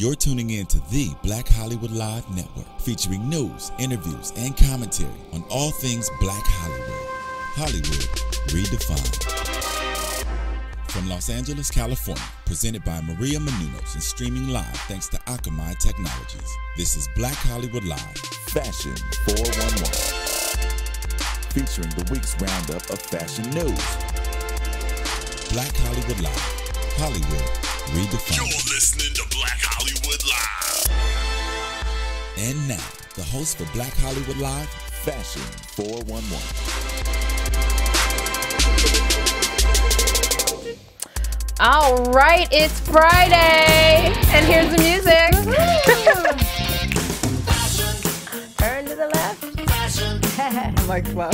You're tuning in to the Black Hollywood Live Network, featuring news, interviews, and commentary on all things Black Hollywood. Hollywood redefined. From Los Angeles, California, presented by Maria Menounos and streaming live thanks to Akamai Technologies. This is Black Hollywood Live, Fashion 411, featuring the week's roundup of fashion news. Black Hollywood Live, Hollywood redefined. You're listening to Black Hollywood Live. And now, the host for Black Hollywood Live, Fashion 411. All right, it's Friday, and here's the music. Turn to the left. I'm like, well,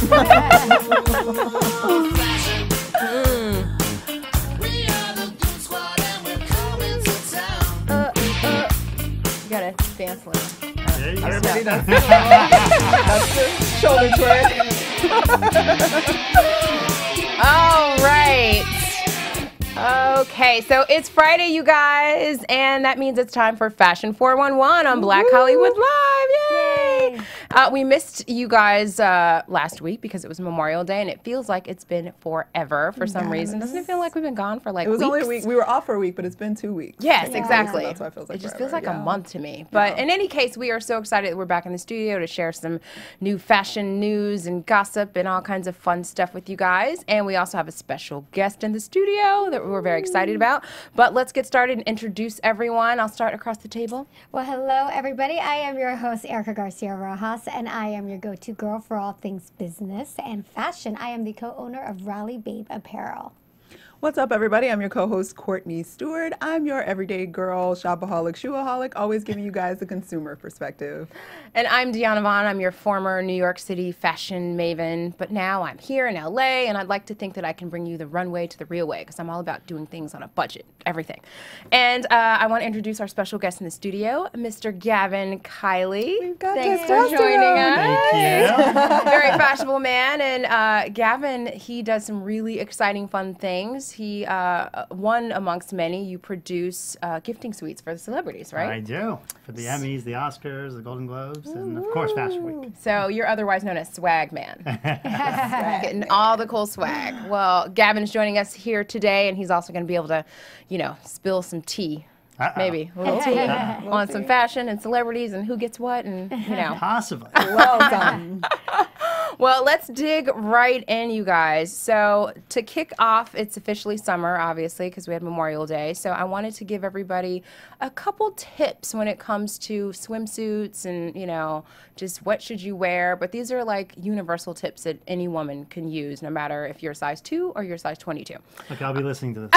right. You gotta dance a little. Everybody does. That's the shoulder twerk. All right. Okay, so it's Friday, you guys, and that means it's time for Fashion 411 on Black Hollywood Live. Yay! We missed you guys last week because it was Memorial Day, and it feels like it's been forever for some reason. Doesn't it feel like we've been gone for like It was weeks? only a week. We were off for a week, but it's been 2 weeks. Yes, Yeah. exactly. That's why it feels like it just forever. feels like a Yeah. month to me. But in any case, we are so excited that we're back in the studio to share some new fashion news and gossip and all kinds of fun stuff with you guys. And we also have a special guest in the studio that we're very excited about. But let's get started and introduce everyone. I'll start across the table. Well, hello, everybody. I am your host, Erika Garcia-Rojas, and I am your go-to girl for all things business and fashion. I am the co-owner of Raleigh Babe Apparel. What's up, everybody? I'm your co-host, Courtney Stewart. I'm your everyday girl, shopaholic, shoeaholic, always giving you guys the consumer perspective. And I'm Diona Vaughan. I'm your former New York City fashion maven, but now I'm here in LA, and I'd like to think that I can bring you the runway to the real way, because I'm all about doing things on a budget, everything. And I want to introduce our special guest in the studio, Mr. Gavin Keilly. We've got Thanks for testosterone. joining us. Thank you. Very fashionable man, and Gavin, he does some really exciting, fun things. He, one amongst many, you produce gifting suites for the celebrities, right? I do. For the Emmys, the Oscars, the Golden Globes, and of course Fashion Week. So you're otherwise known as Swag Man. Getting all the cool swag. Well, Gavin's joining us here today, and he's also going to be able to, you know, spill some tea. Maybe a little tea on some fashion and celebrities and who gets what, and you know. Possibly. Well done. Well, let's dig right in, you guys. So to kick off, it's officially summer, obviously, because we had Memorial Day. So I wanted to give everybody a couple tips when it comes to swimsuits and, you know, just what should you wear. But these are like universal tips that any woman can use, no matter if you're size 2 or you're size 22. Okay, I'll be listening to this.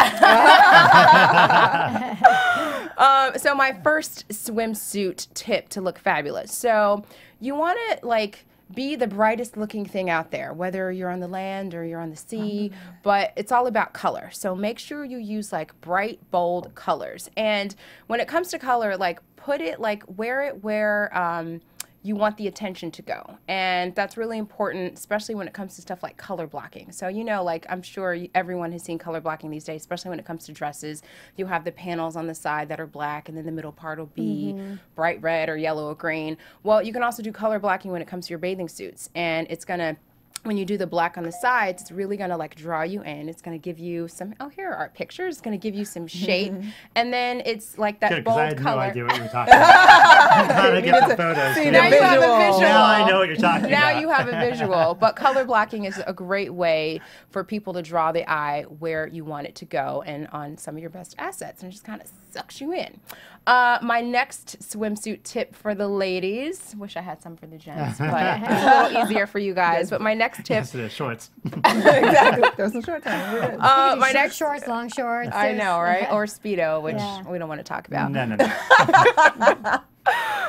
So my first swimsuit tip to look fabulous. So you want to like be the brightest looking thing out there, whether you're on the land or you're on the sea, but it's all about color. So make sure you use like bright, bold colors. And when it comes to color, like put it, like wear it where you want the attention to go. And that's really important, especially when it comes to stuff like color blocking. So, you know, like I'm sure everyone has seen color blocking these days, especially when it comes to dresses. You have the panels on the side that are black, and then the middle part will be bright red or yellow or green. Well, you can also do color blocking when it comes to your bathing suits. And it's gonna, when you do the black on the sides, it's really gonna like draw you in. It's gonna give you some, oh, here are our pictures. It's gonna give you some shape. And then it's like that Good, bold because I had color. no idea what you were talking about. I'm trying to get the photos. see you the know? Now you have a visual. Now I know what you're talking Now about. you have a visual. But color blocking is a great way for people to draw the eye where you want it to go and on some of your best assets, and it just kind of sucks you in. My next swimsuit tip for the ladies, wish I had some for the gents, but it's a little easier for you guys. But my next tip, Yes, it is. Shorts. Exactly. There's some short time. We're good. my Short next, shorts, long shorts. I know, right? Or Speedo, which Yeah. we don't want to talk about. No.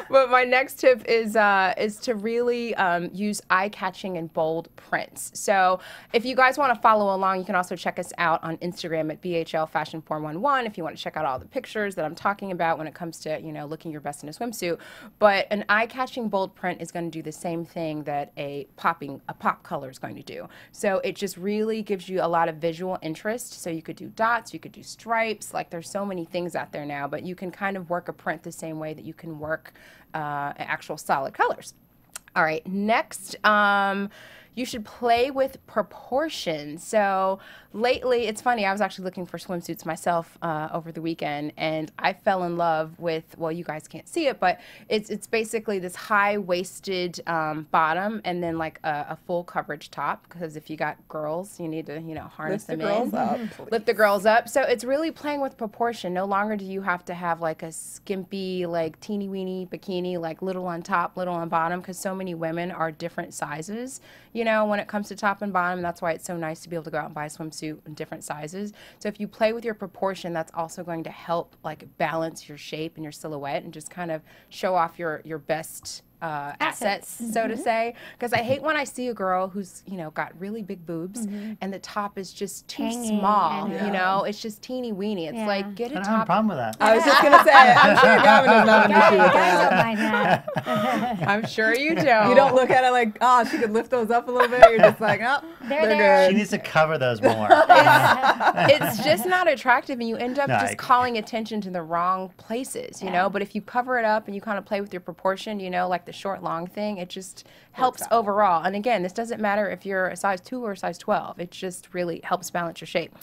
But my next tip is to really use eye-catching and bold prints. So if you guys want to follow along, you can also check us out on Instagram at BHL Fashion 411 if you want to check out all the pictures that I'm talking about when it comes to, you know, looking your best in a swimsuit. But an eye-catching bold print is going to do the same thing that a pop color is going to do. So it just really gives you a lot of visual interest. So you could do dots, you could do stripes, like there's so many things out there now, but you can kind of work a print the same way that you can work actual solid colors. All right, next, you should play with proportions. So lately, it's funny, I was actually looking for swimsuits myself over the weekend, and I fell in love with, well, you guys can't see it, but it's basically this high-waisted bottom and then like a full coverage top, because if you got girls, you need to, you know, harness them in. Lift the girls up. So it's really playing with proportion. No longer do you have to have like a skimpy, like teeny-weeny bikini, like little on top, little on bottom, because so many women are different sizes, you know, when it comes to top and bottom. That's why it's so nice to be able to go out and buy a swimsuit in different sizes. So if you play with your proportion, that's also going to help like balance your shape and your silhouette and just kind of show off your best assets, so to say. Because I hate when I see a girl who's, you know, got really big boobs and the top is just too small, you know, it's just teeny weeny. It's like, get a I don't have a top. problem with that. I was just going to say, I'm sure Gavin does not have an issue with Guys that. don't mind that. I'm sure you don't. You don't look at it like, oh, she could lift those up a little bit. You're just like, oh, They're they're there. She good. needs to cover those more. It's just not attractive, and you end up just calling attention to the wrong places, you know. But if you cover it up and you kind of play with your proportion, you know, like the short long thing, it just helps overall. And again, this doesn't matter if you're a size 2 or a size 12. It just really helps balance your shape.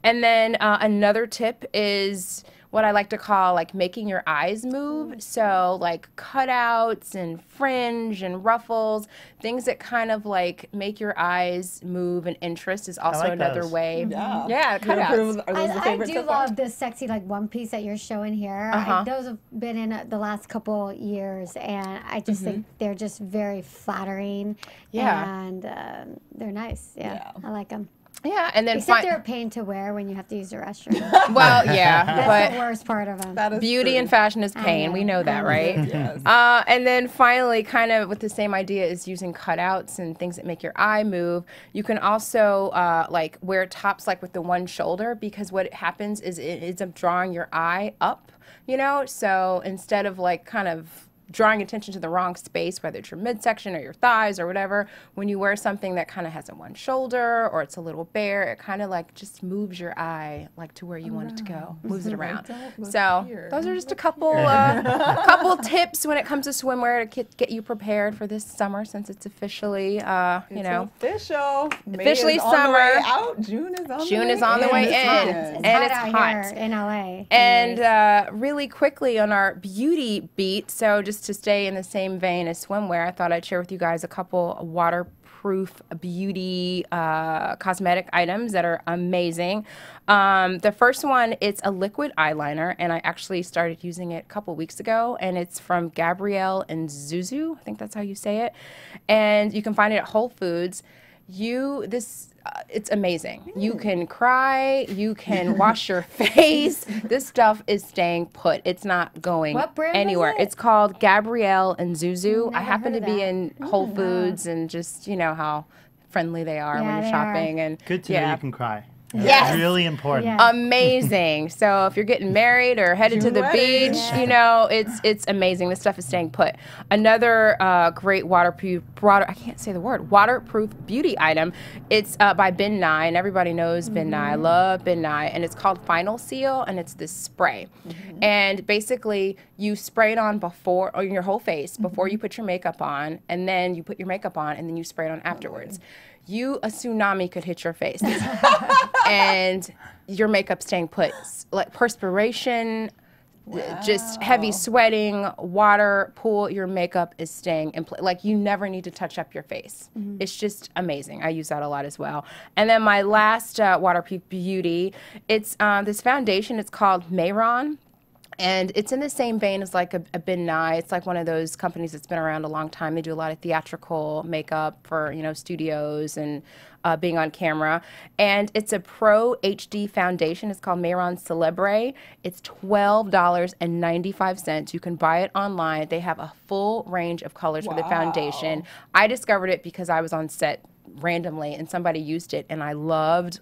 And then another tip is what I like to call like making your eyes move. So like cutouts and fringe and ruffles, things that kind of like make your eyes move and interest is also like another those. way. Yeah. Yeah, cutouts. Are those the I favorite do so far? love this sexy like one piece that you're showing here. Those have been in the last couple years, and I just think they're just very flattering. Yeah. And they're nice. Yeah, I like them. Yeah, and then Except they're a pain to wear when you have to use the restroom. well, yeah, That's the but worst part of them. That is beauty true. and fashion is pain. We know that, right? Yes. And then finally, kind of with the same idea is using cutouts and things that make your eye move. You can also like wear tops like with the one shoulder, because what happens is it ends up drawing your eye up, you know? So instead of like kind of drawing attention to the wrong space, whether it's your midsection or your thighs or whatever, when you wear something that kind of has a one shoulder or it's a little bare, it kind of like just moves your eye like to where you want it to go, moves it around. So those are just a couple couple tips when it comes to swimwear to get you prepared for this summer, since it's officially you know, official. officially May is on summer. the way out. June is on the way in. It's and hot it's out hot. here in LA. And really quickly on our beauty beat, so just to stay in the same vein as swimwear, I thought I'd share with you guys a couple waterproof beauty cosmetic items that are amazing. The first one, it's a liquid eyeliner, and I actually started using it a couple weeks ago, and it's from Gabrielle and Zuzu. I think that's how you say it. And you can find it at Whole Foods. It's amazing. You can cry, you can wash your face. This stuff is staying put. It's not going What brand is anywhere. it? It's called Gabrielle and Zuzu. I Never happen to heard of be that. in Whole Foods, and just, you know how friendly they are when Yeah, you're they shopping. And Good to know you can cry. Yes. It's really important. Yeah. amazing. So if you're getting married or headed to the wedding. beach, you know, it's amazing. This stuff is staying put. Another great waterproof beauty item. It's by Ben Nye, and everybody knows Ben Nye. I love Ben Nye, and it's called Final Seal, and it's this spray. And basically, you spray it on before, or your whole face, before you put your makeup on, and then you put your makeup on, and then you spray it on afterwards. A tsunami could hit your face, and your makeup staying put. Like perspiration, just heavy sweating, water, pool, your makeup is staying in place. Like, you never need to touch up your face. It's just amazing. I use that a lot as well. And then my last waterproof beauty, it's this foundation. It's called Mayron. And it's in the same vein as like a Bin Nye. It's like one of those companies that's been around a long time. They do a lot of theatrical makeup for, you know, studios and being on camera. And it's a Pro HD foundation. It's called Mayron Celebre. It's $12.95. You can buy it online. They have a full range of colors for the foundation. I discovered it because I was on set randomly and somebody used it, and I loved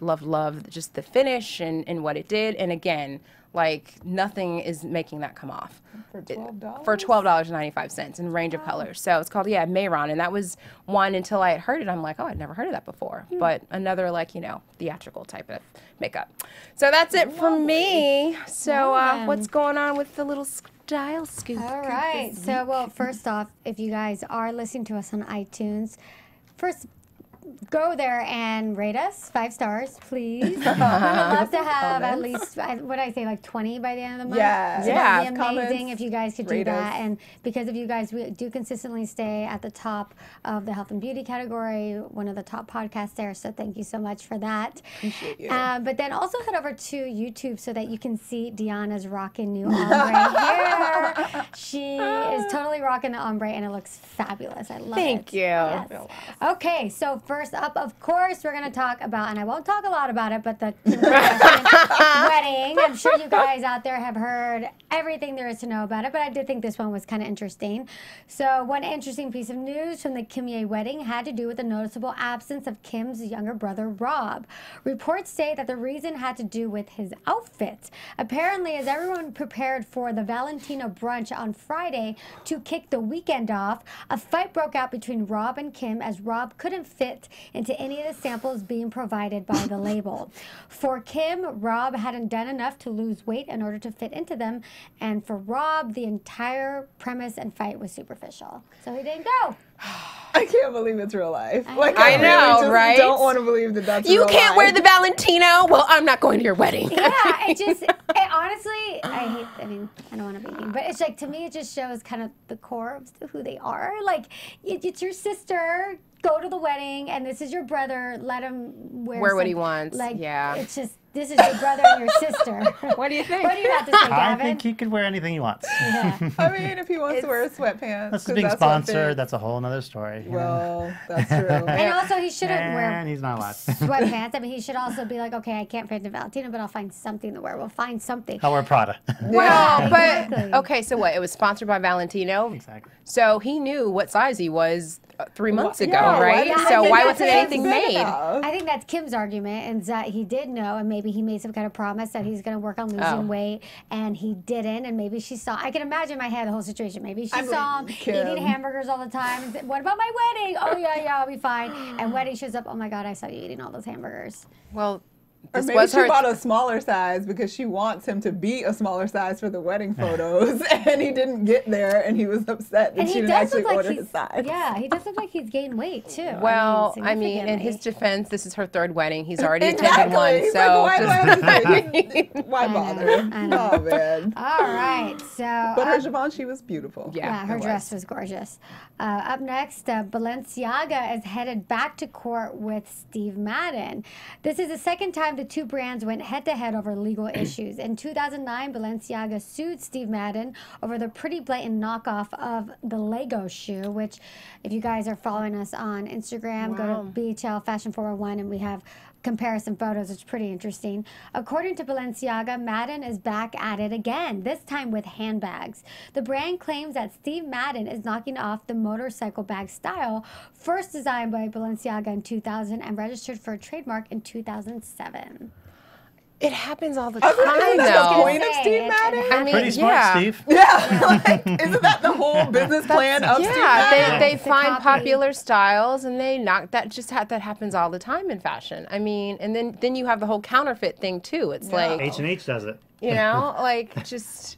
just the finish and what it did. And again, like nothing is making that come off. For $12? For $12.95 in a range of colors. So it's called, Mayron. And that was one until I had heard it. I'm like, oh, I'd never heard of that before. But another, like, you know, theatrical type of makeup. So that's it from me. So what's going on with the little style scoop? All right. So, well, first off, if you guys are listening to us on iTunes, first, go there and rate us 5 stars, please. We would love to have at least, what I say, like 20 by the end of the month. Yeah. That would be amazing if you guys could do rate that. us. And because of you guys, we do consistently stay at the top of the health and beauty category, one of the top podcasts there. So thank you so much for that. Appreciate you. But then also head over to YouTube so that you can see Deanna's rocking new ombre hair. She is totally rocking the ombre and it looks fabulous. I love it. Thank you. Yes. Okay, so first up, of course, we're going to talk about, and I won't talk a lot about it, but the Kim Kardashian wedding. I'm sure you guys out there have heard everything there is to know about it, but I did think this one was kind of interesting. So one interesting piece of news from the KimYe wedding had to do with the noticeable absence of Kim's younger brother, Rob. Reports say that the reason had to do with his outfit. Apparently, as everyone prepared for the Valentino brunch on Friday to kick the weekend off, a fight broke out between Rob and Kim as Rob couldn't fit into any of the samples being provided by the label. For Kim, Rob hadn't done enough to lose weight in order to fit into them, and for Rob, the entire premise and fight was superficial. So he didn't go. I can't believe it's real life. Like, I really know, just right? don't want to believe that that's You real can't life. wear the Valentino? Well, I'm not going to your wedding. Yeah, honestly, I don't want to be mean, but it's like, to me, it just shows kind of the core of who they are. Like, it's your sister, go to the wedding, and this is your brother, let him wear what he wants, Like, yeah. it's just, this is your brother and your sister. What do you think? What do you have to say, I Gavin? think he could wear anything he wants. Yeah. I mean, if he wants to wear sweatpants. That's 'cause being what sponsored. fits. That's a whole other story. Well, that's true. And also, he shouldn't wear And he's not allowed. sweatpants. I mean, he should also be like, okay, I can't fit the Valentino, but I'll find something to wear. We'll find something. I'll wear Prada. Well, but, exactly. okay, so what? It was sponsored by Valentino? Exactly. So he knew what size he was 3 months ago, Yeah, why right? didn't he So think why that's wasn't anything big made? enough? I think that's Kim's argument, and that he did know, and maybe he made some kind of promise that he's going to work on losing weight, and he didn't, and maybe she saw. I can imagine in my head the whole situation. Maybe she saw him Kim. eating hamburgers all the time. And said, what about my wedding? Oh yeah, I'll be fine. And wedding shows up. Oh my God, I saw you eating all those hamburgers. Well, Or this maybe was she her. bought a smaller size because she wants him to be a smaller size for the wedding photos, and he didn't get there, and he was upset that And she he didn't does actually look like order he's his size. yeah, he does look like he's gained weight too. Well, I mean, in his significantly. defense, this is her 3rd wedding. He's already Exactly. attended one, He's so like, just, why know, bother? I know. Oh man. All right, so But her Givenchy was beautiful. yeah, her it dress was gorgeous. Up next, Balenciaga is headed back to court with Steve Madden. This is the second time the two brands went head-to-head over legal issues. In 2009, Balenciaga sued Steve Madden over the pretty blatant knockoff of the Lego shoe, which, if you guys are following us on Instagram, go to BHL Fashion 401, and we have comparison photos. It's pretty interesting. According to Balenciaga, Madden is back at it again, this time with handbags. The brand claims that Steve Madden is knocking off the motorcycle bag style, first designed by Balenciaga in 2000 and registered for a trademark in 2007. it happens all the I was like, time, isn't that the though. point of Steve Madden? I mean, Pretty smart, yeah. Steve. Yeah, like, isn't that the whole business plan of Steve Yeah, Madden? they It's a find copy. popular styles and they knock that. That happens all the time in fashion. I mean, and then you have the whole counterfeit thing too. It's like, H&H does it. you know, like just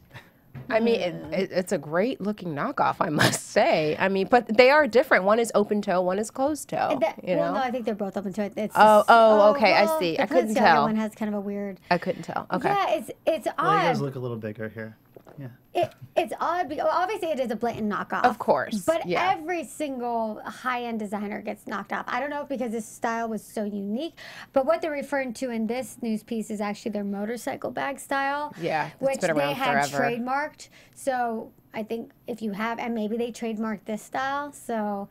I mean, it's a great looking knockoff, I must say. I mean, but they are different. One is open toe, one is closed toe. You know? Well, no, I think they're both open toe. It's okay, I well, see. The I couldn't Balenciaga tell. one has kind of a weird. I couldn't tell. Okay. Yeah, it's Well, you guys odd. look a little bigger here. Yeah. It's odd because obviously it is a blatant knockoff. Of course. But yeah. every single high-end designer gets knocked off. I don't know if because this style was so unique, but what they're referring to in this news piece is actually their motorcycle bag style. Yeah, it's which been they around had forever. trademarked. So I think if you have, and maybe they trademarked this style, so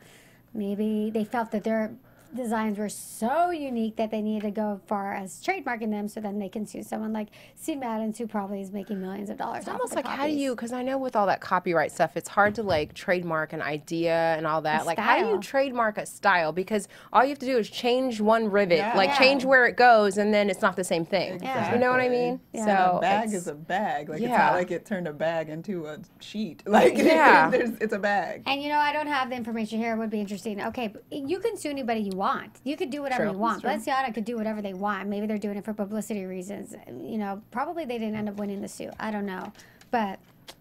maybe they felt that their designs were so unique that they needed to go far as trademarking them so then they can sue someone like Steve Madden, who probably is making millions of dollars. It's almost like, how do you, because I know with all that copyright stuff, it's hard to like trademark an idea and all that. Like, how do you style. trademark a style? Because all you have to do is change one rivet, like Yeah. change where it goes, and then it's not the same thing. Yeah. You know what I mean? Yeah. So a bag it's- is a bag. Like it's Yeah. not like it turned a bag into a sheet. Like Yeah. it's a bag. And you know, I don't have the information here. It would be interesting. Okay, but you can sue anybody you want. You could do whatever True. you want. Balenciaga could do whatever they want. Maybe they're doing it for publicity reasons. You know, probably they didn't end up winning the suit. I don't know, but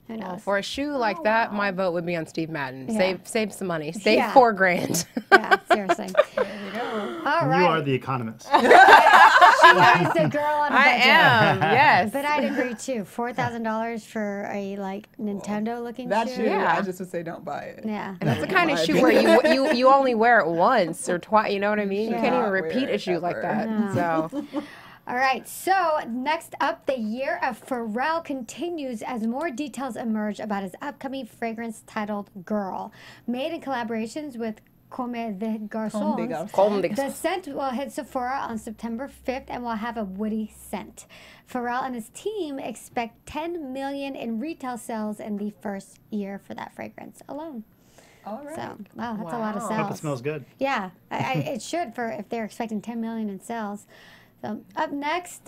who knows? Well, for a shoe like that, my vote would be on Steve Madden. Yeah. Save some money. Save Yeah. $4,000. Yeah, seriously. There you go. All And right. you are the economist. She is the girl on a I budget. am. Yes. But I'd agree too. $4,000 for a like Nintendo looking That shoe. shoe, Yeah. I just would say don't buy it. Yeah. And that's the kind of My shoe where you only wear it once or twice. You know what I mean? You can't Yeah. even repeat Wear a it shoe like ever. that. So All right, so next up, the year of Pharrell continues as more details emerge about his upcoming fragrance titled Girl. Made in collaborations with Comme des Garçons, Comme des the scent will hit Sephora on September 5th and will have a woody scent. Pharrell and his team expect $10 million in retail sales in the first year for that fragrance alone. All right. So, wow, that's a lot of Wow. sales. Hope it smells good. Yeah, it should for if they're expecting 10 million in sales. So up next,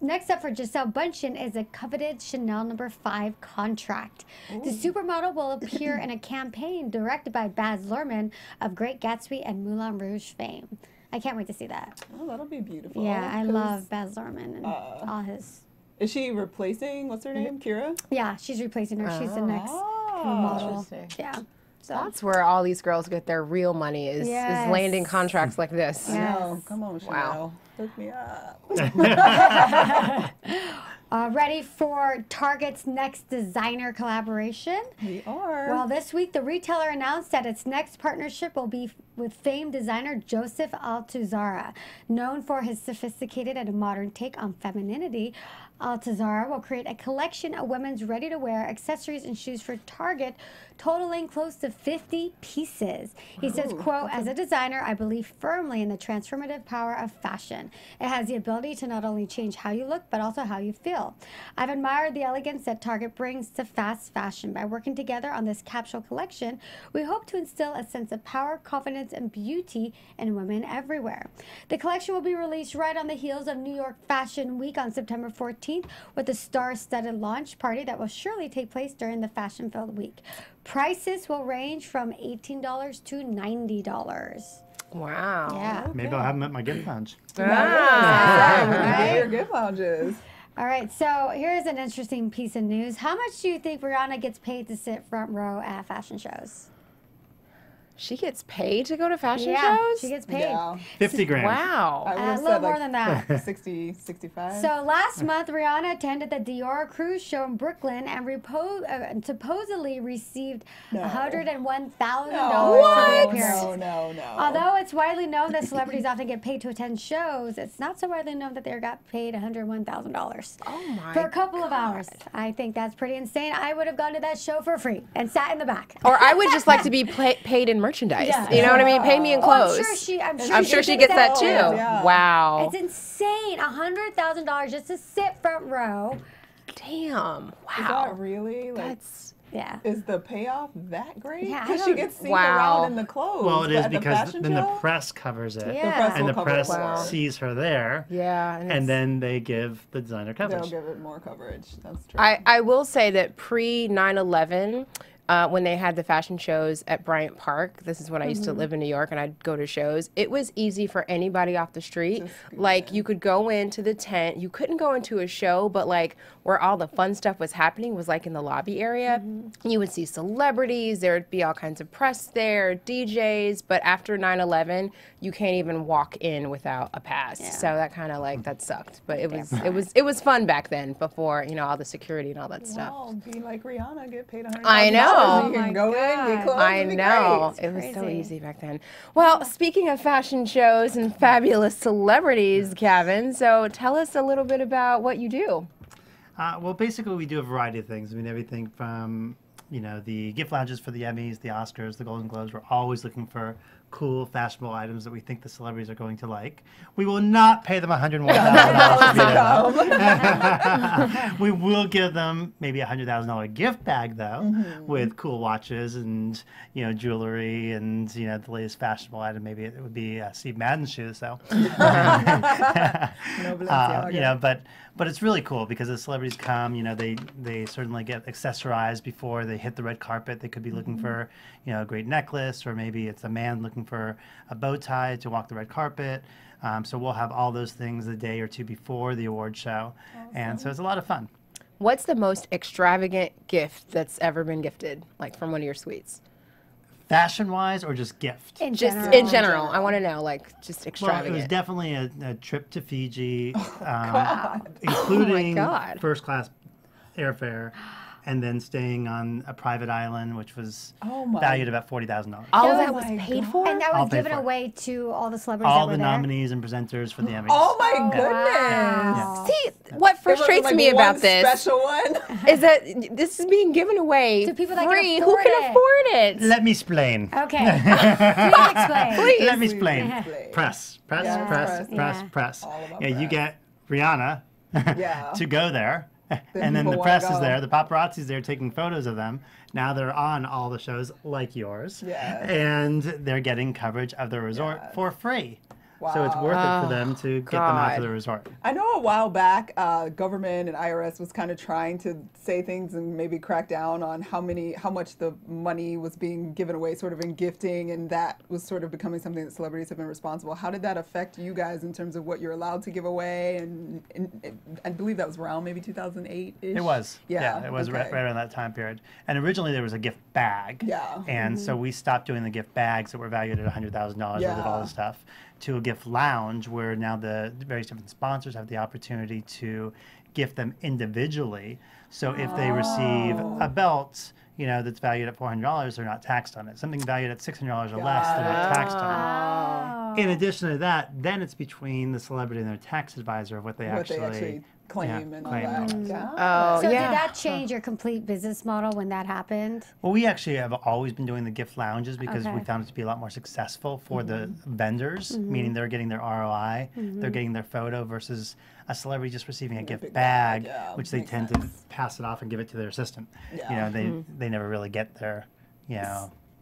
next up for Gisele Bündchen is a coveted Chanel No. 5 contract. The supermodel will appear in a campaign directed by Baz Luhrmann of Great Gatsby and Moulin Rouge fame. I can't wait to see that. Oh, that'll be beautiful. Yeah, I 'cause- love Baz Luhrmann and all his. Is she replacing, what's her name? Kira? Yeah, she's replacing her. She's the next model. Yeah. So. that's where all these girls get their real money is Yes. landing contracts like this. Yeah. No, come on, Chanel. Wow. Hook me up. Ready for Target's next designer collaboration? We are. Well, this week the retailer announced that its next partnership will be with famed designer Joseph Altuzarra. Known for his sophisticated and modern take on femininity, Altuzarra will create a collection of women's ready-to-wear accessories and shoes for Target, totaling close to 50 pieces. He says, quote, as a designer, I believe firmly in the transformative power of fashion. It has the ability to not only change how you look, but also how you feel. I've admired the elegance that Target brings to fast fashion. By working together on this capsule collection, we hope to instill a sense of power, confidence, and beauty in women everywhere. The collection will be released right on the heels of New York Fashion Week on September 14th with a star-studded launch party that will surely take place during the fashion-filled week. Prices will range from $18 to $90. Wow. Yeah. Maybe I'll have them at my gift lounge. Get your gift lounges. All right, so here's an interesting piece of news. How much do you think Rihanna gets paid to sit front row at fashion shows? She gets paid to go to fashion Yeah, shows? she gets paid. Yeah. 50 grand. Wow. I would A have little said more like than that. 60, 65. So last month, Rihanna attended the Dior cruise show in Brooklyn and supposedly received $101,000 for the appearance. No. Although it's widely known that celebrities often get paid to attend shows, it's not so widely known that they got paid $101,000 Oh my for a couple of hours. I think that's pretty insane. I would have gone to that show for free and sat in the back. Or I would just like to be paid in merchandise. Yeah. You know what I mean? Pay me in Oh, I'm clothes. sure she gets that too. Yeah. Wow. It's insane. $100,000 just to sit front row. Damn. Is Wow. that really? Like, That's Yeah. is the payoff that great? Yeah, I Because she don't- gets seen Wow. around in the clothes. Well, it is at the because fashion then show? the press covers it. Yeah. press And will the cover press it more. sees her there. yeah. And then they give the designer They'll coverage. give it more coverage. That's true. I will say that pre 9/11, when they had the fashion shows at Bryant Park. This is when I used to live in New York, and I'd go to shows. It was easy for anybody off the street. Like, you could go into the tent. You couldn't go into a show, but like where all the fun stuff was happening was like in the lobby area. You would see celebrities. There would be all kinds of press there, DJs. But after 9/11, you can't even walk in without a pass. So that kind of like that sucked. But it was fun back then, before all the security and all that stuff. Wow, be like Rihanna, get paid $100,000. I know. You can go in, get clothes. I it'd be know. great. It was so easy back then. Well, speaking of fashion shows and fabulous celebrities, Gavin, so tell us a little bit about what you do. Well, basically, we do a variety of things. I mean, everything from, the gift lounges for the Emmys, the Oscars, the Golden Globes. We're always looking for cool, fashionable items that we think the celebrities are going to like. We will not pay them $101,000 to be there. We will give them maybe a $100,000 gift bag, though, with cool watches and, jewelry and, the latest fashionable item. Maybe it would be Steve Madden's shoes, though. But it's really cool because the celebrities come, they certainly get accessorized before they hit the red carpet. They could be looking for, a great necklace, or maybe it's a man looking for a bow tie to walk the red carpet. So we'll have all those things a day or two before the award show. And so it's a lot of fun. What's the most extravagant gift that's ever been gifted, like from one of your suites? Fashion-wise or just gift? In general. I want to know, like, just extravagant. Well, it was definitely a trip to Fiji, including first-class airfare, and then staying on a private island, which was valued at about $40,000. All of that was paid for? And that All was paid given for. away to all the celebrities All that were the there? nominees and presenters for the Emmys. Oh my goodness! Wow. See, what frustrates like me one about this special one. is that this is being given away To people that can free. Who afford can it. afford it? Let me explain. Okay. Please explain. Please. Let me explain. explain. Press. All about You press. get Rihanna Yeah. to go there. And then people the wanna press is go. there, the paparazzi's there taking photos of them. Now they're on all the shows like yours. Yes. And they're getting coverage of the resort for free. So it's Wow. worth it for them to get them out to God. the resort. I know a while back, government and IRS was kind of trying to say things and maybe crack down on how much the money was being given away, sort of in gifting, and that was sort of becoming something that celebrities have been responsible. How did that affect you guys in terms of what you're allowed to give away? And I believe that was around maybe 2008. It was. Yeah, It was okay. right around that time period. And originally there was a gift bag. Yeah. And so we stopped doing the gift bags that were valued at $100,000 Yeah. with all the stuff to a gift lounge where now the various different sponsors have the opportunity to gift them individually. So if they receive a belt, that's valued at $400, they're not taxed on it. Something valued at $600 or less, they're not taxed on it. In addition to that, then it's between the celebrity and their tax advisor of what they actually claim and all claim that. and all Yeah. Oh, So yeah. did that change your complete business model when that happened? Well, we actually have always been doing the gift lounges because we Okay. found it to be a lot more successful for the vendors, meaning they're getting their ROI, they're getting their photo versus a celebrity just receiving a gift big bag, bag, yeah, which they makes tend sense. to pass it off and give it to their assistant. Yeah. They never really get their,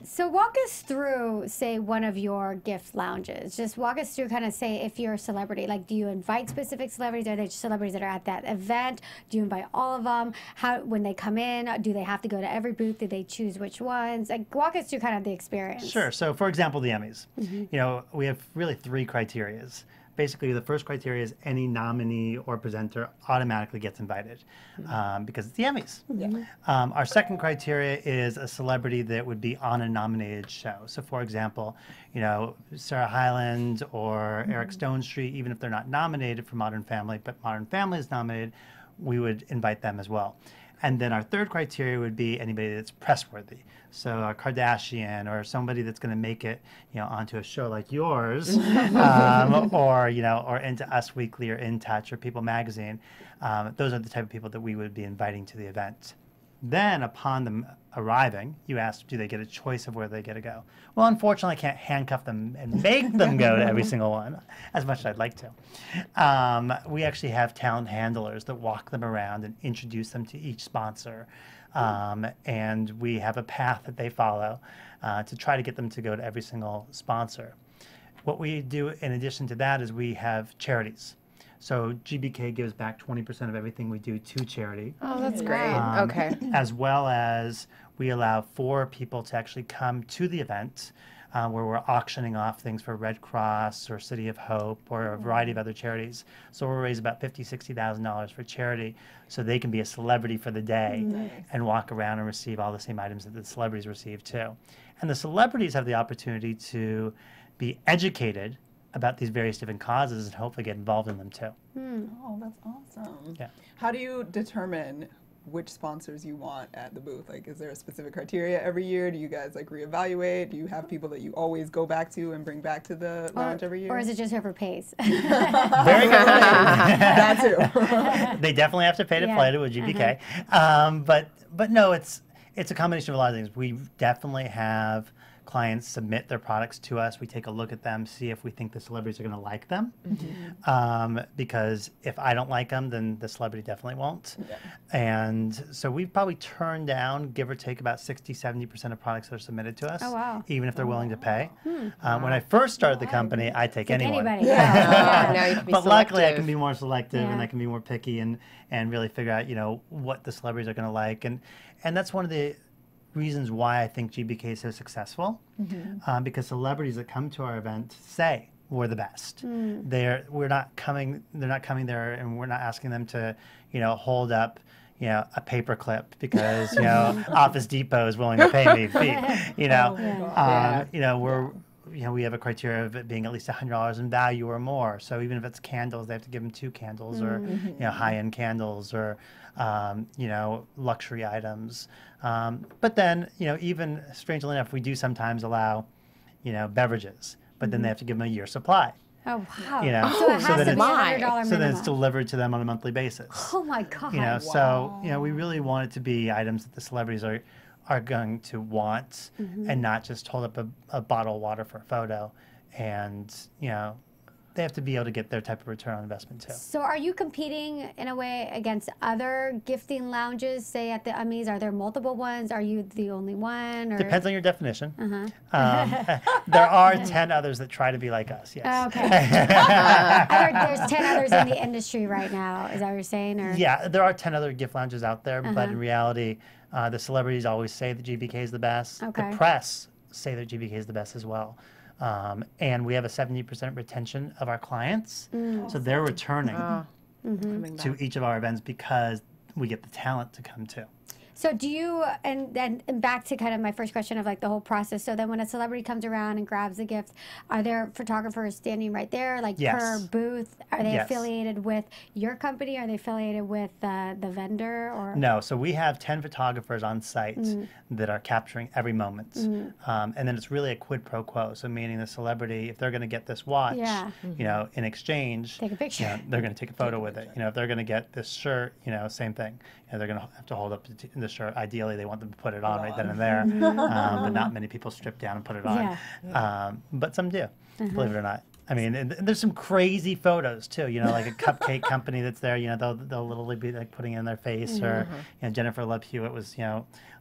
So walk us through, say, one of your gift lounges. Just walk us through, kind of say, if you're a celebrity, like, do you invite specific celebrities? Are they just celebrities that are at that event? Do you invite all of them? How, when they come in, do they have to go to every booth? Do they choose which ones? Like, walk us through kind of the experience. Sure. So, for example, the Emmys. We have really 3 criterias. Basically, the first criteria is any nominee or presenter automatically gets invited because it's the Emmys. Our second criteria is a celebrity that would be on a nominated show. So, for example, Sarah Hyland or Eric Stonestreet, even if they're not nominated for Modern Family, but Modern Family is nominated, we would invite them as well. And then our third criteria would be anybody that's press-worthy. So a Kardashian or somebody that's going to make it, onto a show like yours, or into Us Weekly or In Touch or People Magazine. Those are the type of people that we would be inviting to the event. Then, upon them arriving, you ask, do they get a choice of where they get to go? Well, unfortunately, I can't handcuff them and make them go to every single one, as much as I'd like to. We actually have talent handlers that walk them around and introduce them to each sponsor. And we have a path that they follow to try to get them to go to every single sponsor. What we do in addition to that is we have charities. So GBK gives back 20% of everything we do to charity. Oh, that's great. Okay. As well as we allow 4 people to actually come to the event where we're auctioning off things for Red Cross or City of Hope or a variety of other charities. So we'll raise about $50,000, $60,000 for charity so they can be a celebrity for the day and walk around and receive all the same items that the celebrities receive too. And the celebrities have the opportunity to be educated about these various different causes and hopefully get involved in them too. Oh, that's awesome. Yeah. How do you determine which sponsors you want at the booth? Like, is there a specific criteria every year? Do you guys like reevaluate? Do you have people that you always go back to and bring back to the lounge every year? Or is it just whoever pays? Very good. That too. They definitely have to pay to play to a GBK. But no, it's a combination of a lot of things. We definitely have clients submit their products to us. We take a look at them, see if we think the celebrities are going to like them. Because if I don't like them, then the celebrity definitely won't. And so we've probably turned down, give or take, about 60-70% of products that are submitted to us, even if they're willing to pay. When I first started the company, I'd take anyone. Anybody. Now you can be But luckily, I selective. can be more selective and I can be more picky and really figure out, what the celebrities are going to like. And that's one of the reasons why I think GBK is so successful, because celebrities that come to our event say we're the best. They're not coming there and we're not asking them to, hold up, a paper clip because, Office Depot is willing to pay me a fee. We have a criteria of it being at least $100 in value or more. So even if it's candles, they have to give them 2 candles or, high-end candles or, luxury items. But then, even strangely enough, we do sometimes allow, beverages, but then they have to give them a year's supply. Oh, wow. So So it has to be $100 then it's minimum. delivered to them on a monthly basis. Oh my God. So, we really want it to be items that the celebrities are going to want and not just hold up a bottle of water for a photo. And, they have to be able to get their type of return on investment too. So are you competing in a way against other gifting lounges, say at the Emmys? Are there multiple ones? Are you the only one? Or? Depends on your definition. There are 10 others that try to be like us, yes. Okay. I heard there's 10 others in the industry right now. Is that what you're saying? Or? Yeah, there are 10 other gift lounges out there, but in reality, the celebrities always say that GBK is the best. Okay. The press say that GBK is the best as well. And we have a 70% retention of our clients. So they're returning to each of our events because we get the talent to come to. So do you, and then back to kind of my first question of like the whole process. So then when a celebrity comes around and grabs the gift, are there photographers standing right there, like per booth? Are they affiliated with your company? Are they affiliated with the vendor? Or No, so we have 10 photographers on site that are capturing every moment. And then it's really a quid pro quo. So meaning the celebrity, if they're going to get this watch, in exchange, take a picture. They're going to take a photo with it. If they're going to get this shirt, same thing. They're going to have to hold up the shirt. Ideally, they want them to put it on right then and there, but not many people strip down and put it on. But some do, believe it or not. I mean, and there's some crazy photos too. Like a cupcake company that's there. They'll literally be like putting it in their face, or Jennifer Love Hewitt was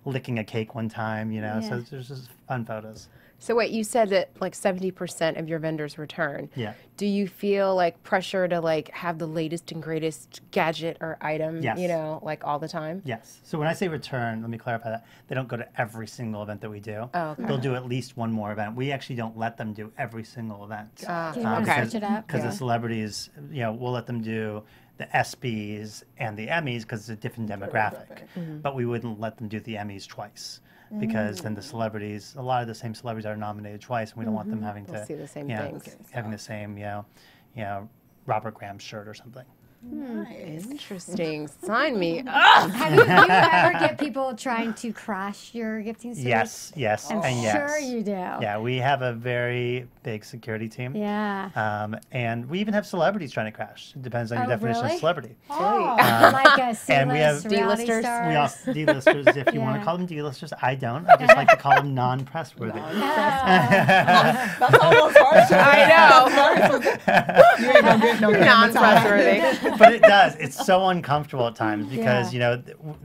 licking a cake one time. So there's just fun photos. So wait, you said that like 70% of your vendors return. Yeah. Do you feel like pressure to like have the latest and greatest gadget or item, Yes. like all the time? Yes. So when I say return, let me clarify that. They don't go to every single event that we do. Oh, okay. They'll do at least one more event. We actually don't let them do every single event. Do you want to Okay. switch it up? Because the celebrities, we'll let them do the ESPYs and the Emmys because it's a different demographic. But we wouldn't let them do the Emmys twice. Because then the celebrities, a lot of the same celebrities are nominated twice, and we don't want them having to see the same things. having the same, Robert Graham shirt or something. Nice. Interesting. Sign me up. Have you ever get people trying to crash your gifting service? Yes, I'm and yes. sure you do. Yeah, we have a very big security team. Yeah. And we even have celebrities trying to crash. It depends on your definition really? of celebrity. Like a C-list and we have reality D-listers. stars. We also D-listers, if you want to call them D-listers. I don't. I just like to call them non-press-worthy. That's almost harsh. I know. You ain't gonna get no Non-trustworthy. But it does. It's so uncomfortable at times because,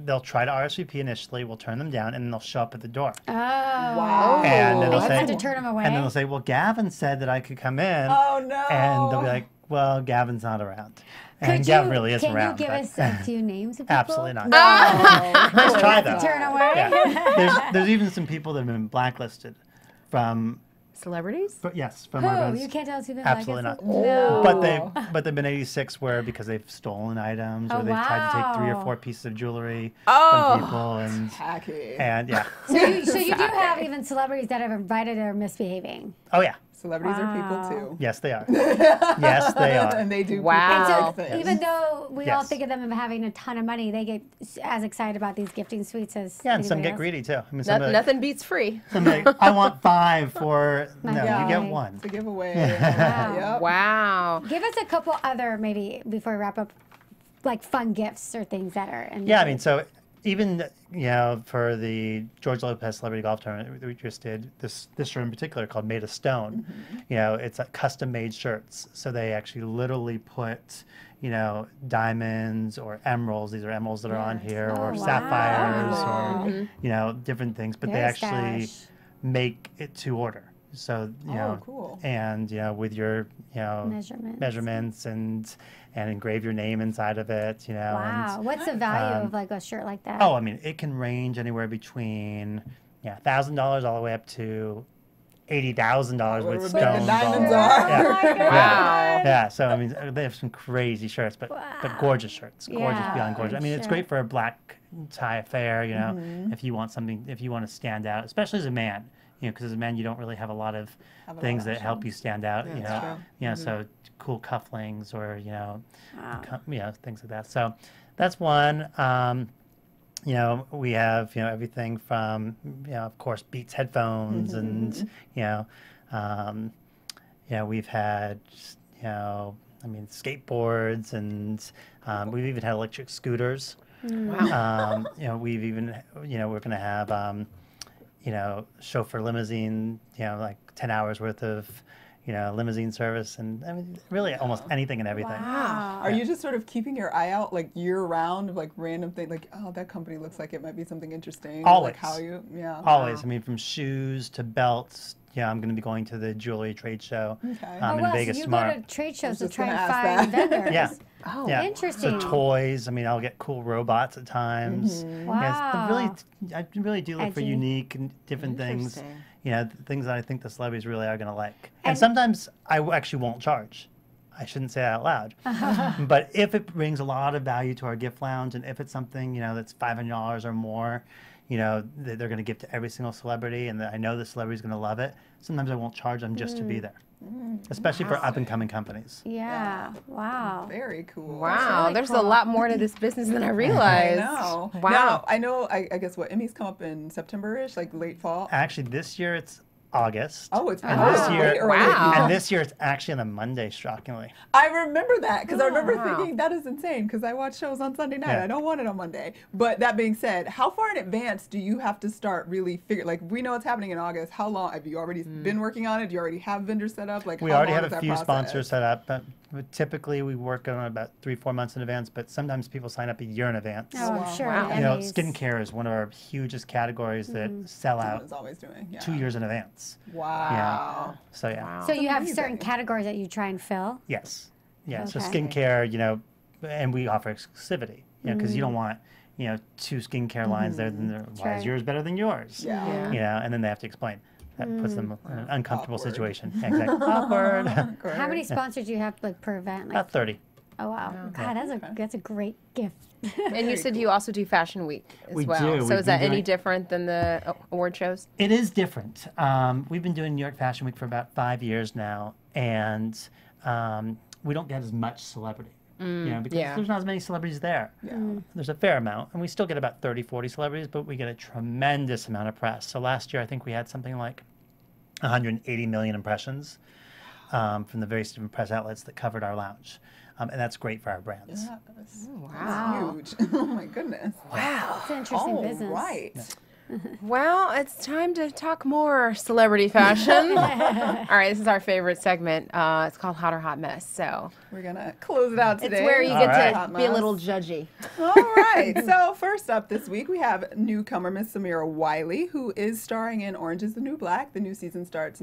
they'll try to RSVP initially, we'll turn them down, and then they'll show up at the door. Oh. Wow. And then And they'll you say, have to turn them away? and then they'll say, well, Gavin said that I could come in. Oh no. And they'll be like, well, Gavin's not around. And Gavin really is around. Can you give us a few names of people? Absolutely not. Oh, Let's try though. Turn away. Yeah. There's even some people that have been blacklisted from. Celebrities? But yes, from our Who? events. You can't tell us who they're Absolutely like. not. No. But they've been 86 where because they've stolen items or Oh, they've tried to take 3 or wow. 4 pieces of jewelry Oh. from people Tacky. and yeah. So you do have even celebrities that have invited or misbehaving. Oh yeah. Celebrities are people Wow. too. Yes, they are. Yes, they are. And they do Wow. people And so things. even though we all Yes. think of them as having a ton of money, they get as excited about these gifting suites as Yeah, and some anybody get else. greedy too. I mean, some Nothing beats free. like, I want 5 for no, Yeah. you get Right. 1. It's a giveaway. Wow. Yep. Wow. Give us a couple other, maybe before we wrap up, like fun gifts or things that are. In Yeah, the I mean, so even for the George Lopez Celebrity Golf Tournament, we just did this shirt in particular called Made of Stone. It's a custom made shirts, so they actually literally put diamonds or emeralds. These are emeralds that are on here, or Oh, wow. sapphires, or different things. But they Very actually stylish. make it to order. So cool. and with your measurements and engrave your name inside of it. Wow. And, What's the value of like a shirt like that? oh, I mean, it can range anywhere between $1,000 all the way up to $80,000 with Whatever stones. big the diamonds all are. Yeah. Oh my God. Wow. Yeah, so I mean, they have some crazy shirts, but gorgeous shirts, gorgeous Yeah, beyond gorgeous. I I'm mean, it's sure. great for a black tie affair, if you want something, if you want to stand out, especially as a man, because as a man you don't really have a lot of things that help you stand out, so cool cufflinks or things like that. So that's one. We have everything from of course Beats headphones and we've had skateboards and we've even had electric scooters. Wow. We've even we're gonna have chauffeur limousine, like 10 hours worth of limousine service, and I mean really almost anything and everything. Wow. Are you just sort of keeping your eye out like year round of like random things like, oh, that company looks like it might be something interesting? Always. Like how you, Always. I mean, from shoes to belts. I'm going to be going to the jewelry trade show Okay. in Vegas so you tomorrow. go to trade shows to just try gonna and ask find that. vendors. Yeah. Oh, Yeah. Interesting. So toys. I mean, I'll get cool robots at times. Wow. I really do look for Edgy. unique and different things. Interesting. Things that I think the celebrities really are going to like. And sometimes I actually won't charge. I shouldn't say that out loud. But if it brings a lot of value to our gift lounge, and if it's something that's $500 or more, that they're going to give to every single celebrity, and that I know the celebrity is going to love it, sometimes I won't charge them just to be there. Especially for up and coming companies. Yeah. Wow. Very cool. Wow. really There's cool. a lot more to this business than I I realized. know. Wow. Now, I know, I guess what, Emmy's come up in September-ish, like late fall? Actually, this year it's August. Oh, it's this year- way early. Wow. And this year it's actually on a Monday, shockingly. I remember that because I remember wow. thinking that is insane because I watch shows on Sunday night. Yeah. I don't want it on Monday. But that being said, how far in advance do you have to start really figure? Like we know it's happening in August. How long have you already been working on it? Do you already have vendors set up? Like We how already long have is a that few process? sponsors set up, but typically we work on about 3-4 months in advance, but sometimes people sign up a year in advance. Oh, I'm sure. Wow. Emmys. Skincare is one of our hugest categories that sell out Someone's always doing. Yeah. 2 years in advance. Wow. So yeah. Wow. So you have amazing. certain categories that you try and fill. Yes. Yeah. So Okay. skincare, and we offer exclusivity, because you don't want, 2 skincare lines there, then why is right. yours better than yours? Yeah. And then they have to explain. That puts them in an uncomfortable Awkward. situation. Exactly. Awkward. How many sponsors do you have like per event? Like, About 30. oh wow, God, that's a great gift. And you said you also do Fashion Week as We well. do. So We've is that been any doing- different than the award shows? It is different. We've been doing New York Fashion Week for about 5 years now, and we don't get as much celebrity. Because yeah. there's not as many celebrities there. There's a fair amount, and we still get about 30, 40 celebrities, but we get a tremendous amount of press. So last year, I think we had something like 180 million impressions from the various different press outlets that covered our lounge. And that's great for our brands. Yes. Wow. Huge. Oh my goodness. Wow. It's an interesting All business. right. Well, it's time to talk more celebrity fashion. All right, this is our favorite segment. It's called Hot or Hot Mess. So We're gonna close it out today. it's where you All get right. to Hot be a mess. little judgy. All right. So first up this week, we have newcomer Miss Samira Wiley, who is starring in Orange is the New Black. The new season starts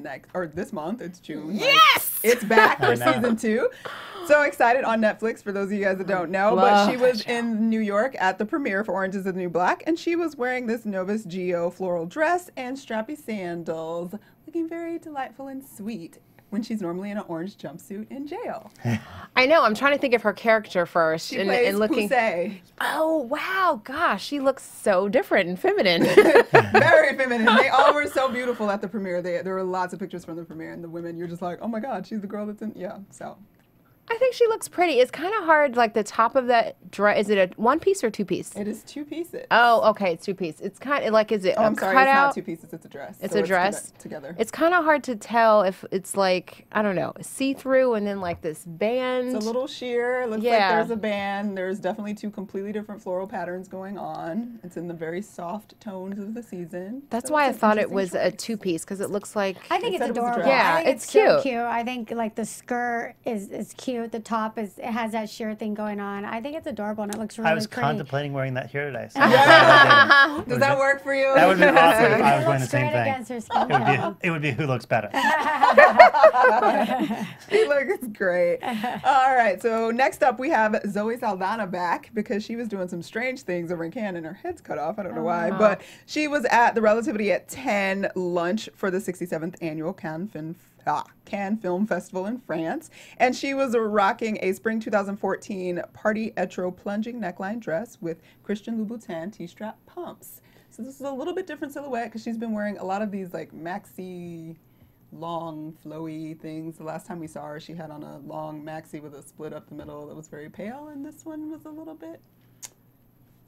this month. It's June. Yes! It's back for season 2. So excited on Netflix for those of you guys that don't know. But she was in New York at the premiere for Orange is the New Black, and she was wearing this Novus Geo floral dress and strappy sandals, looking very delightful and sweet when she's normally in an orange jumpsuit in jail. I know. I'm trying to think of her character first. She plays looking. Pusey. Oh, wow. Gosh, she looks so different and feminine. Very feminine. They all were so beautiful at the premiere. There were lots of pictures from the premiere, and the women, you're just like, oh my God, she's the girl that's in, yeah, so. I think she looks pretty. It's kind of hard, like the top of that dress. Is it a 1-piece or 2-piece? It is 2 pieces. Oh, okay, it's 2-piece. It's kind of like, is it Oh, a I'm sorry, cutout? it's not 2 pieces, it's a dress. It's so a dress? Together. It's kind of hard to tell if it's like, I don't know, see-through and then like this band. It's a little sheer. Looks like there's a band. There's definitely 2 completely different floral patterns going on. It's in the very soft tones of the season. That's so why I it's an thought it interesting was a choice. 2-piece because it looks like. I think it's said it was a adorable. dress. Yeah, I think it's so cute. cute. I think like the skirt is cute. The top it has that sheer thing going on. I think it's adorable and it looks really I was pretty. contemplating wearing that here today. So Does that work for you? That would be awesome if I was wearing the Straight same thing. against her skin tone. It would be who looks better. She looks great. All right, so next up we have Zoe Saldana back because she was doing some strange things over in Cannes and her head's cut off. I don't know why, but she was at the Relativity at 10 lunch for the 67th annual Cannes Film Festival in France, and she was rocking a spring 2014 party etro plunging neckline dress with Christian Louboutin T-strap pumps. So this is a little bit different silhouette because she's been wearing a lot of these like maxi long flowy things. The last time we saw her, she had on a long maxi with a split up the middle that was very pale, and this one was a little bit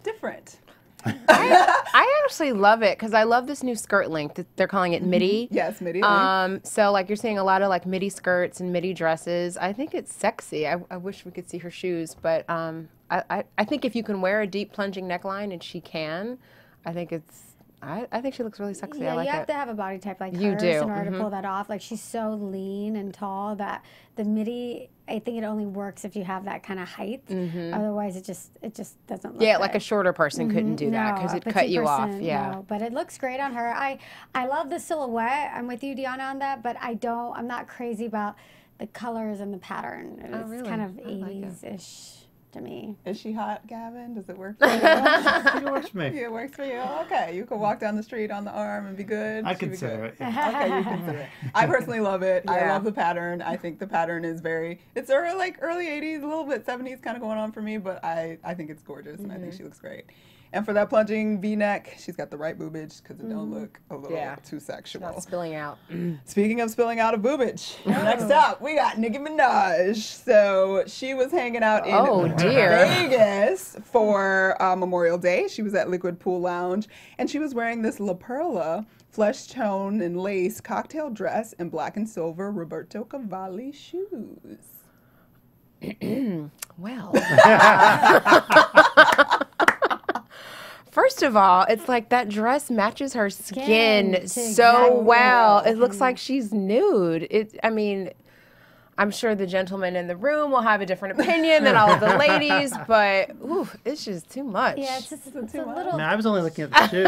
different. I actually love it because I love this new skirt length. They're calling it midi. Yes, midi length. So like you're seeing a lot of like midi skirts and midi dresses. I think it's sexy. I wish we could see her shoes, but I think if you can wear a deep plunging neckline, and she can, I think it's. I think she looks really sexy. Yeah, I like you have it. to have a body type like You hers do. in order to pull that off. Like she's so lean and tall that the midi, I think it only works if you have that kind of height. Otherwise, it just doesn't look Yeah, good. like a shorter person couldn't do that because No, it a cut you petite off. person, Yeah. no. But it looks great on her. I love the silhouette. I'm with you, Diona, on that. But I'm not crazy about the colors and the pattern. It's kind of 80s-ish. To me. Is she hot, Gavin? Does it work for you? It works for me. Yeah, it works for you. Okay, you can walk down the street on the arm and be good. I She'd be consider good. it. Yeah. Okay, you consider it. I personally love it. I Yeah. love the pattern. I think the pattern is it's early 80s, a little bit 70s kind of going on for me, but I think it's gorgeous and I think she looks great. And for that plunging V-neck, she's got the right boobage because it don't look a little too sexual. Not spilling out. Speaking of spilling out of boobage, next up we got Nicki Minaj. So she was hanging out in Vegas for Memorial Day. She was at Liquid Pool Lounge, and she was wearing this La Perla flesh tone and lace cocktail dress and black and silver Roberto Cavalli shoes. Well. First of all, it's like that dress matches her skin so exactly. well. It looks like she's nude. I mean, I'm sure the gentlemen in the room will have a different opinion than all of the ladies, but ooh, it's just too much. Yeah, it's a little. I mean, I was only looking at the shoes.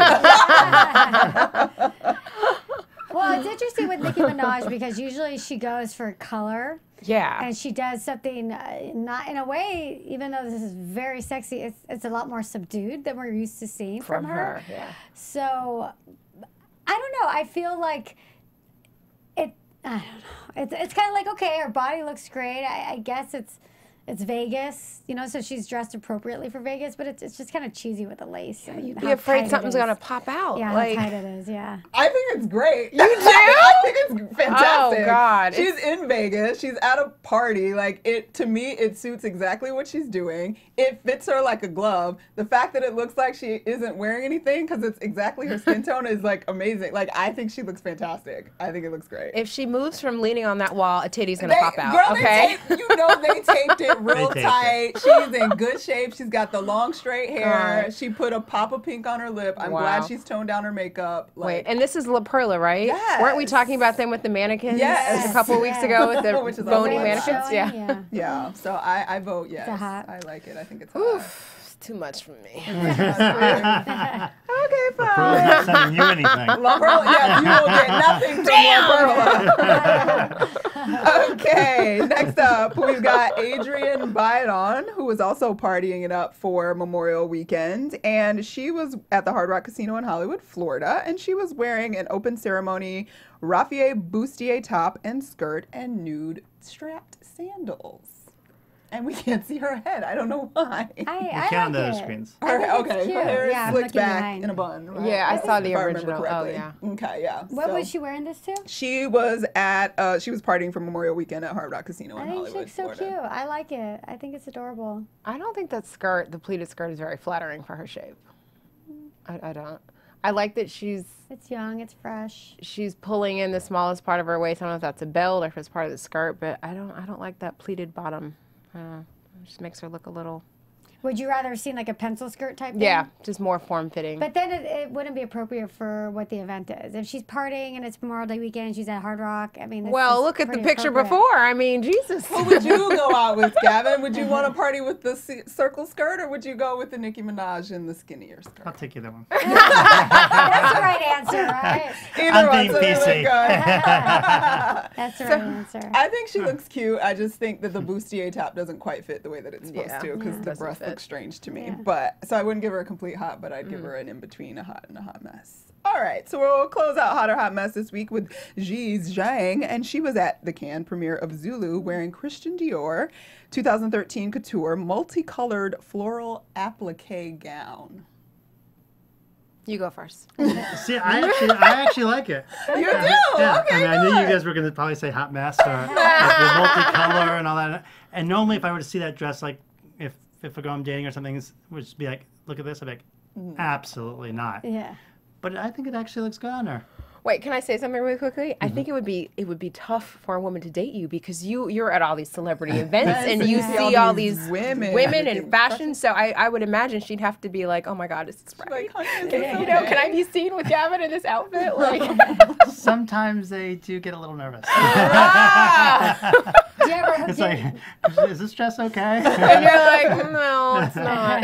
Well, it's interesting with Nicki Minaj because usually she goes for color. Yeah. And she does something not in a way, even though this is very sexy, it's a lot more subdued than we're used to seeing from her. Yeah. So, I don't know. I feel like I don't know. It's kind of like, okay, her body looks great. I guess it's Vegas, so she's dressed appropriately for Vegas, but it's just kind of cheesy with the lace. And You'd be afraid something's going to pop out. Yeah, like, how tight it is, yeah. I think it's great. You do? I think it's fantastic. Oh, God. She's in Vegas. She's at a party. Like, to me, it suits exactly what she's doing. It fits her like a glove. The fact that it looks like she isn't wearing anything because it's exactly her skin tone is, like, amazing. Like, I think she looks fantastic. I think it looks great. If she moves from leaning on that wall, a titty's going to pop out, Girl, okay? they taped it real They taped tight. She's in good shape. She's got the long straight hair. She put a pop of pink on her lip. I'm glad she's toned down her makeup. Wait, and this is La Perla, right? Yes. Weren't we talking about them with the mannequins Yes. a couple weeks ago with Which the is bony also mannequins? Showing, Yeah. Yeah, so I vote yes. It's a hot. I like it. I think it's hot. It's too much for me. Okay, Pearl's fine. not sending you anything. La Perla, yes, you will get nothing from La Perla. Okay, next up, we've got Adrienne Bailon, who was also partying it up for Memorial Weekend. And she was at the Hard Rock Casino in Hollywood, Florida. And she was wearing an open ceremony Raphael bustier top and skirt and nude strapped sandals. And we can't see her head. I don't know why. I can on like the it. screens. I think it's Okay, cute. her hair Yeah, is I'm slicked looking back behind. in a bun, right? Yeah, I saw the If I remember original. Oh, correctly. yeah. Okay, yeah. What So was she wearing this to? she was at, she was partying for Memorial Weekend at Hard Rock Casino I in think she Hollywood, looks so Florida. cute. I like it. I think it's adorable. I don't think that skirt, the pleated skirt, is very flattering for her shape. I don't. I like that she's It's young. It's fresh. pulling in the smallest part of her waist. I don't know if that's a belt or if it's part of the skirt, but I don't like that pleated bottom. It just makes her look a little. Would you rather have seen like a pencil skirt type thing? Yeah, just more form fitting. But then it wouldn't be appropriate for what the event is. If she's partying and it's Memorial Day weekend, she's at Hard Rock. I mean, this well, is look at the pretty picture appropriate. before. I mean, Jesus. Who would you go out with, Gavin? Would you want to party with the circle skirt, or would you go with the Nicki Minaj in the skinnier skirt? I'll take either one. That's the right answer, right? Either I'm being one's really PC. good. That's the right answer. I think she looks cute. I just think that the bustier top doesn't quite fit the way that it's supposed Yeah. to, because the Doesn't breast fit. looks strange to me. Yeah. But so I wouldn't give her a complete hot, but I'd give her an in-between, a hot and a hot mess. All right, so we'll close out Hot or Hot Mess this week with Ziyi Zhang, and she was at the Cannes premiere of Zulu wearing Christian Dior 2013 couture multicolored floral applique gown. You go first. See, I actually like it. You do? Yeah, Okay, I mean, I knew you good. guys were going to probably say hot mess or like the multicolor and all that. And normally, if I were to see that dress, like if a girl I'm dating or something would just be like, look at this, I'd be like, absolutely not. Yeah. But I think it actually looks good on her. Wait, can I say something really quickly? I think it would be tough for a woman to date you because you're at all these celebrity events and you see all these women in fashion. So I would imagine she'd have to be like, oh my God, is this right? Like, honey, is this You know, okay? can I be seen with Gavin in this outfit? Like, Sometimes they do get a little nervous. Do you ever, It's do you- like, is this dress okay? and you're like, no, it's not.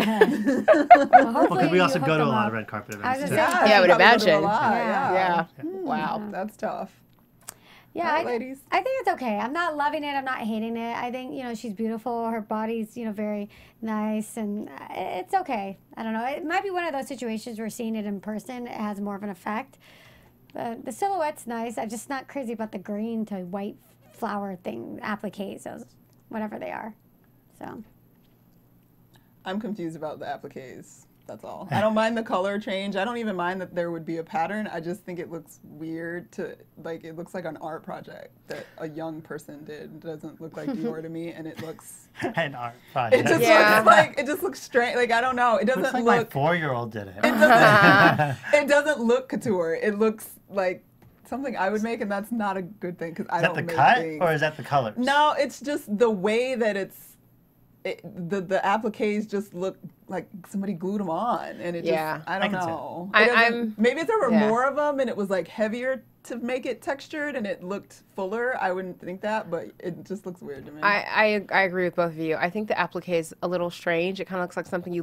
well, Well, hopefully could we you also hook go to a them lot up. of red carpet I was events too? gonna say, Yeah, I would probably go to a imagine. lot, Yeah. Yeah. Wow. That's tough. Yeah, All right, ladies. I think it's okay. I'm not loving it. I'm not hating it. I think, she's beautiful. Her body's, very nice, and it's okay. I don't know. It might be one of those situations where seeing it in person, it has more of an effect. But the silhouette's nice. I'm just not crazy about the green to white flower thing, appliques, those, whatever they are. So, I'm confused about the appliques. That's all. I don't mind the color change. I don't even mind that there would be a pattern. I just think it looks weird to, like, it looks like an art project that a young person did. It doesn't look like Dior to me, and it looks, An art project. it just Yeah. looks like, it just looks strange. Like, I don't know. It doesn't Looks like my look, 4-year-old did it. it doesn't look couture. It looks like something I would make, and that's not a good thing, because I Is that don't the make cut things. or is that the colors? No, it's just the way that the appliques just look like somebody glued them on, and it Yeah. just, I I don't can see it. know. I- It doesn't- I'm- maybe if there were yeah. more of them and it was like heavier to make it textured and it looked fuller, I wouldn't think that, but it just looks weird to me. I agree with both of you. I think the applique is a little strange. It kind of looks like something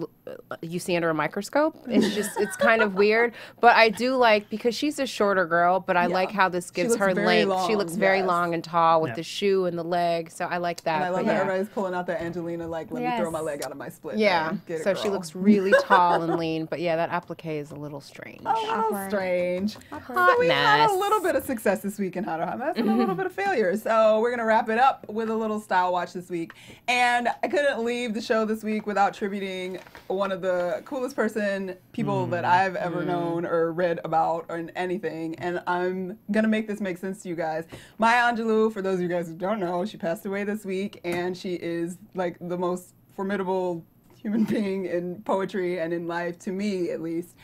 you see under a microscope. It's kind of weird. But I do like, because she's a shorter girl, but I like how this gives looks her very length. She long, looks very yes. long and tall with Yeah. the shoe and the leg. So I like that. and I love but that yeah. everybody's pulling out that Angelina, like, let me throw Yes. my leg out of my split. Yeah. there. Get it, So she girl. looks really tall and lean. But yeah, that applique is a little strange. a little Awkward. strange. Awkward. So we had mess. a little bit of success this week in Hot or Hot Mess and a little bit of failure. So we're going to wrap it up with a little style watch this week. And I couldn't leave the show this week without tributing one of the coolest people that I've ever known or read about or in anything. And I'm going to make this make sense to you guys. Maya Angelou, for those of you guys who don't know, she passed away this week, and she is like the most formidable human being in poetry and in life, to me at least,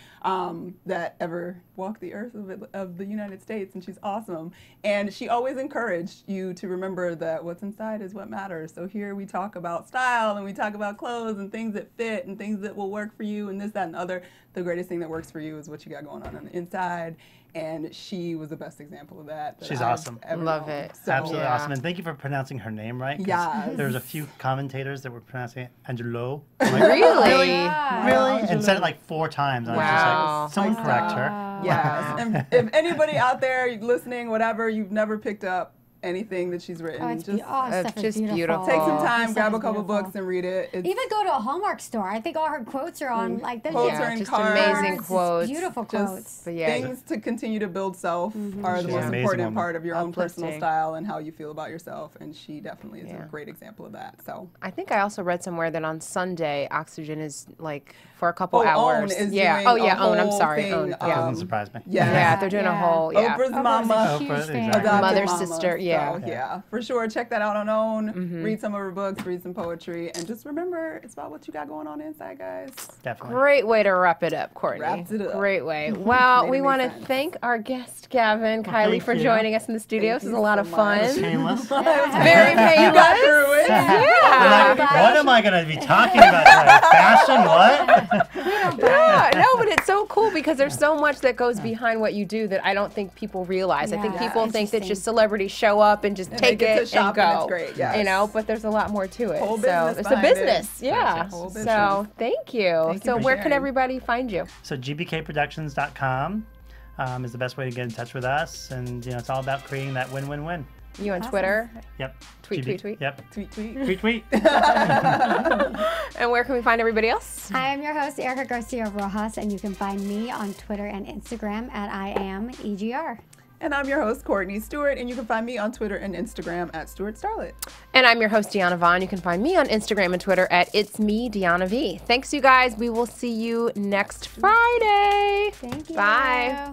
that ever walked the earth of the United States, and she's awesome. And she always encouraged you to remember that what's inside is what matters. So here we talk about style, and we talk about clothes and things that fit and things that will work for you and this, that, and the other. The greatest thing that works for you is what you got going on the inside. And she was the best example of that. She's I've awesome. ever Love known. it. So, Absolutely Yeah. awesome. And thank you for pronouncing her name right. 'cause Yes. There was a few commentators that were pronouncing it Angelou. Really? Really? And said it like 4 times. And I was just Wow. like, someone correct her. Yes. And if anybody out there listening, whatever, you've never picked up anything that she's written. Stuff is just beautiful. beautiful. Take some Her time, stuff grab a is couple beautiful. books and read it. Even go to a Hallmark store. I think all her quotes are on like the Quotes are in just cards. amazing quotes. Beautiful quotes. But yeah, Things to continue to build self are the most Amazing important woman. part of your own personal Uplifting. style and how you feel about yourself. And she definitely is Yeah. a great example of that. So I think I also read somewhere that on Sunday, Oxygen is like for a couple OWN hours. is yeah. doing Oh yeah. a OWN. I'm whole sorry. thing, OWN. Yeah. Doesn't surprise me. Yeah. They're doing a whole. Yeah. Oprah's Oprah's mama. a huge Oprah, fan. exactly. Adopted Mother, mama. sister, yeah. So, yeah, for sure. Check that out on OWN. Read some of her books, read some poetry, and just remember, it's about what you got going on inside, guys. Definitely. Great way to wrap it up, Courtney. Wraps it up. Great way. Well, Made we it want make to sense. thank our guest, Gavin Keilly, thank for you. joining us in the studio. This was a lot of fun. Shameless. Very painless. You got through it. Yeah. What am I going to be talking about tonight? Fashion? What? Yeah, no, but it's so cool because there's so much that goes behind what you do that I don't think people realize. I think Yeah. people think that Interesting. just celebrities show up and just And take they get to it shop and and go. it's great, yes. You know, but there's a lot more to it. Whole so business it's a behind it. business. Yeah. Whole So business. thank you. Thank you So for where can sharing. everybody find you? So gbkproductions.com is the best way to get in touch with us. And, you know, it's all about creating that win-win-win. You on Awesome. Twitter? Yep. Tweet. Yep. Tweet, tweet. Tweet, tweet. And where can we find everybody else? I am your host, Erika Garcia-Rojas, and you can find me on Twitter and Instagram at IamEGR. And I'm your host, Courtney Stewart, and you can find me on Twitter and Instagram at Stewart Starlet. And I'm your host, Diona Vaughan. You can find me on Instagram and Twitter at It's Me, Diona V. Thanks, you guys. We will see you next Friday. Thank you. Bye.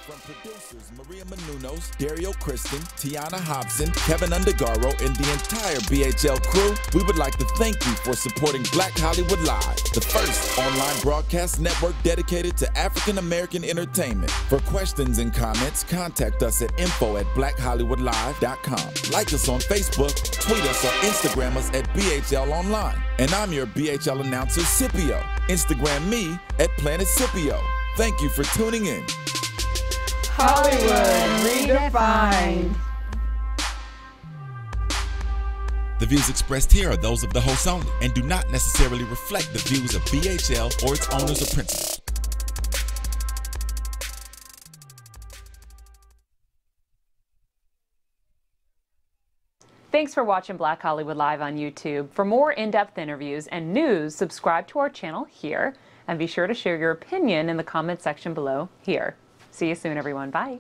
From producers Maria Menounos, Dario Kristen, Tiana Hobson, Kevin Undergaro, and the entire BHL crew, we would like to thank you for supporting Black Hollywood Live, the first online broadcast network dedicated to African American entertainment. For questions and comments, contact us at info@blackhollywoodlive.com. Like us on Facebook, tweet us, or Instagram us at BHL Online. And I'm your BHL announcer, Scipio. Instagram me at Planet Scipio. Thank you for tuning in. Hollywood redefined. The views expressed here are those of the hosts only and do not necessarily reflect the views of BHL or its owners or principals. Thanks for watching Black Hollywood Live on YouTube. For more in-depth interviews and news, subscribe to our channel here, and be sure to share your opinion in the comment section below here. See you soon, everyone. Bye.